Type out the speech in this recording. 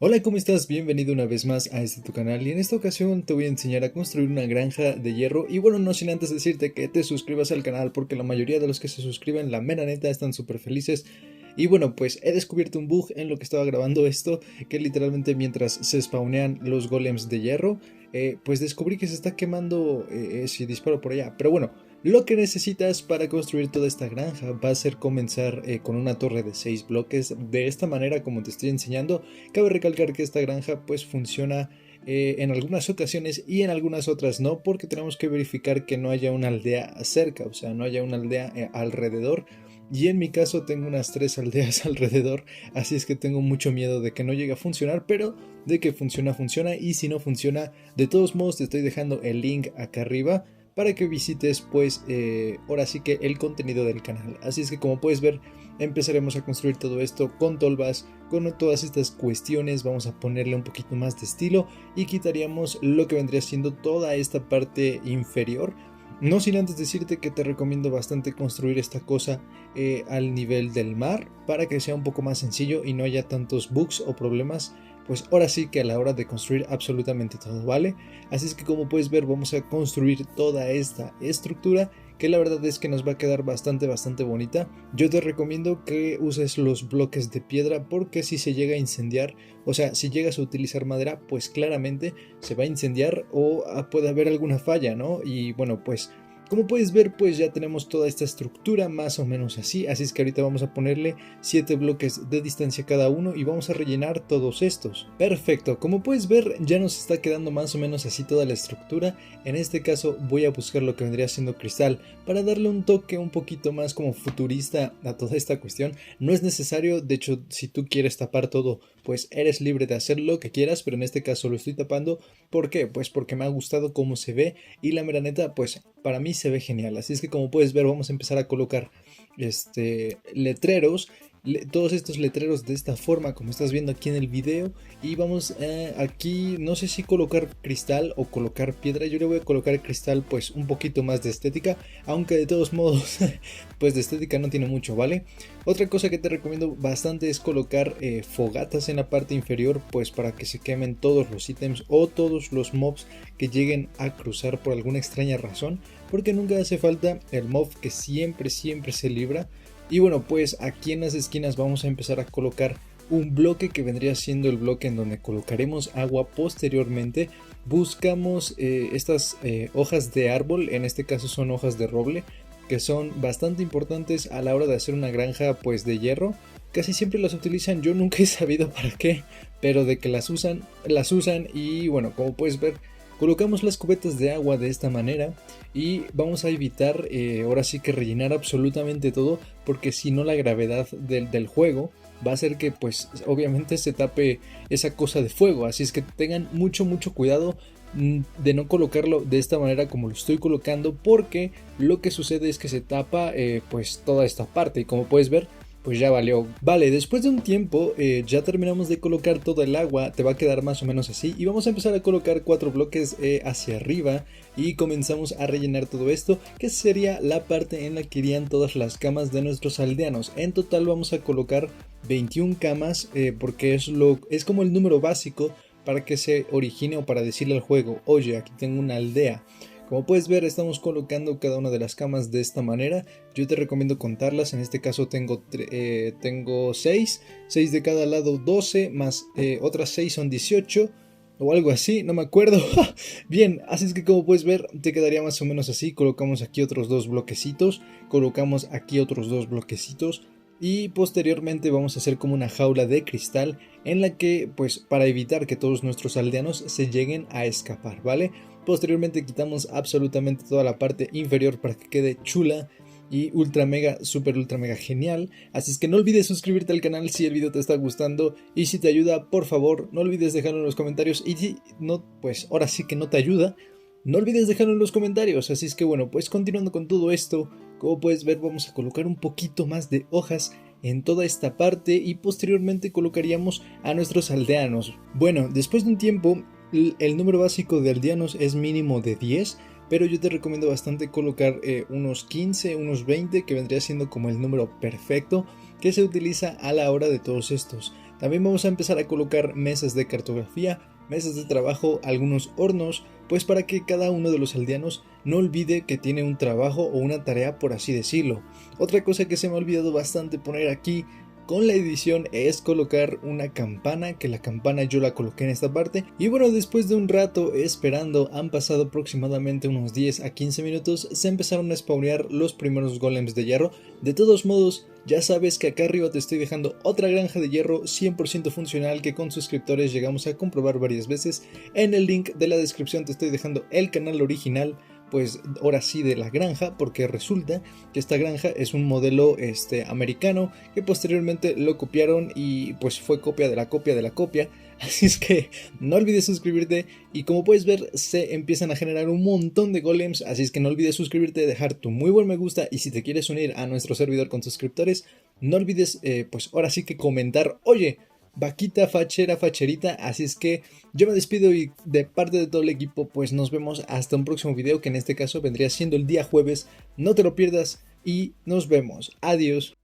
Hola, ¿cómo estás? Bienvenido una vez más a este tu canal y en esta ocasión te voy a enseñar a construir una granja de hierro y bueno, no sin antes decirte que te suscribas al canal porque la mayoría de los que se suscriben, la mera neta, están súper felices. Y bueno, pues he descubierto un bug en lo que estaba grabando esto, que literalmente mientras se spawnean los golems de hierro, pues descubrí que se está quemando si disparo por allá. Pero bueno, lo que necesitas para construir toda esta granja va a ser comenzar con una torre de 6 bloques de esta manera como te estoy enseñando. Cabe recalcar que esta granja pues funciona en algunas ocasiones y en algunas otras no, porque tenemos que verificar que no haya una aldea cerca, o sea, no haya una aldea alrededor. Y en mi caso tengo unas 3 aldeas alrededor, así es que tengo mucho miedo de que no llegue a funcionar, pero de que funciona, funciona. Y si no funciona, de todos modos te estoy dejando el link acá arriba para que visites pues ahora sí que el contenido del canal. Así es que como puedes ver, empezaremos a construir todo esto con tolvas, con todas estas cuestiones. Vamos a ponerle un poquito más de estilo y quitaríamos lo que vendría siendo toda esta parte inferior. No sin antes decirte que te recomiendo bastante construir esta cosa al nivel del mar para que sea un poco más sencillo y no haya tantos bugs o problemas, pues ahora sí que a la hora de construir absolutamente todo, ¿vale? Así es que como puedes ver, vamos a construir toda esta estructura que la verdad es que nos va a quedar bastante bonita. Yo te recomiendo que uses los bloques de piedra porque si se llega a incendiar, o sea, si llegas a utilizar madera, pues claramente se va a incendiar o puede haber alguna falla, ¿no? Y bueno, pues como puedes ver, pues ya tenemos toda esta estructura más o menos así, así es que ahorita vamos a ponerle 7 bloques de distancia cada uno y vamos a rellenar todos estos. Perfecto, como puedes ver ya nos está quedando más o menos así toda la estructura. En este caso voy a buscar lo que vendría siendo cristal para darle un toque un poquito más como futurista a toda esta cuestión. No es necesario, de hecho si tú quieres tapar todo, pues eres libre de hacer lo que quieras, pero en este caso lo estoy tapando. ¿Por qué? Pues porque me ha gustado cómo se ve y la mera neta, pues para mí se ve genial. Así es que como puedes ver vamos a empezar a colocar letreros, todos estos letreros de esta forma como estás viendo aquí en el video. Y vamos aquí, no sé si colocar cristal o colocar piedra. Yo le voy a colocar cristal, pues un poquito más de estética, aunque de todos modos pues de estética no tiene mucho, ¿vale? Otra cosa que te recomiendo bastante es colocar fogatas en la parte inferior, pues para que se quemen todos los ítems o todos los mobs que lleguen a cruzar por alguna extraña razón, porque nunca hace falta el mob que siempre se libra. Y bueno, pues aquí en las esquinas vamos a empezar a colocar un bloque que vendría siendo el bloque en donde colocaremos agua posteriormente. Buscamos estas hojas de árbol, en este caso son hojas de roble, que son bastante importantes a la hora de hacer una granja pues de hierro. Casi siempre las utilizan, yo nunca he sabido para qué, pero de que las usan y bueno, como puedes ver, colocamos las cubetas de agua de esta manera y vamos a evitar ahora sí que rellenar absolutamente todo, porque si no la gravedad del juego va a hacer que pues obviamente se tape esa cosa de fuego. Así es que tengan mucho cuidado de no colocarlo de esta manera como lo estoy colocando, porque lo que sucede es que se tapa pues toda esta parte y como puedes ver pues ya valió. Vale, después de un tiempo ya terminamos de colocar todo el agua, te va a quedar más o menos así y vamos a empezar a colocar 4 bloques hacia arriba y comenzamos a rellenar todo esto, que sería la parte en la que irían todas las camas de nuestros aldeanos. En total vamos a colocar 21 camas porque es como el número básico para que se origine o para decirle al juego, oye, aquí tengo una aldea. Como puedes ver, estamos colocando cada una de las camas de esta manera. Yo te recomiendo contarlas, en este caso tengo 6, 6 de cada lado 12, más otras 6 son 18 o algo así, no me acuerdo. Bien, así es que como puedes ver te quedaría más o menos así. Colocamos aquí otros 2 bloquecitos, colocamos aquí otros 2 bloquecitos y posteriormente vamos a hacer como una jaula de cristal en la que pues para evitar que todos nuestros aldeanos se lleguen a escapar, ¿vale? Posteriormente quitamos absolutamente toda la parte inferior para que quede chula y ultra mega, super ultra mega genial. Así es que no olvides suscribirte al canal si el video te está gustando, y si te ayuda, por favor, no olvides dejarlo en los comentarios, y si no, pues ahora sí que no te ayuda, no olvides dejarlo en los comentarios. Así es que bueno, pues continuando con todo esto, como puedes ver vamos a colocar un poquito más de hojas en toda esta parte y posteriormente colocaríamos a nuestros aldeanos. Bueno, después de un tiempo el número básico de aldeanos es mínimo de 10, pero yo te recomiendo bastante colocar unos 15, unos 20, que vendría siendo como el número perfecto que se utiliza a la hora de todos estos. También vamos a empezar a colocar mesas de cartografía, mesas de trabajo, algunos hornos, pues para que cada uno de los aldeanos no olvide que tiene un trabajo o una tarea, por así decirlo. Otra cosa que se me ha olvidado bastante poner aquí con la edición es colocar una campana, que la campana yo la coloqué en esta parte. Y bueno, después de un rato esperando, han pasado aproximadamente unos 10 a 15 minutos, se empezaron a spawnear los primeros golems de hierro. De todos modos, ya sabes que acá arriba te estoy dejando otra granja de hierro 100% funcional que con suscriptores llegamos a comprobar varias veces. En el link de la descripción te estoy dejando el canal original, pues ahora sí, de la granja, porque resulta que esta granja es un modelo americano que posteriormente lo copiaron y pues fue copia de la copia de la copia. Así es que no olvides suscribirte y como puedes ver se empiezan a generar un montón de golems, así es que no olvides suscribirte, dejar tu muy buen me gusta y si te quieres unir a nuestro servidor con suscriptores, no olvides pues ahora sí que comentar, oye, vaquita fachera facherita, así es que yo me despido y de parte de todo el equipo pues nos vemos hasta un próximo video que en este caso vendría siendo el día jueves, no te lo pierdas y nos vemos, adiós.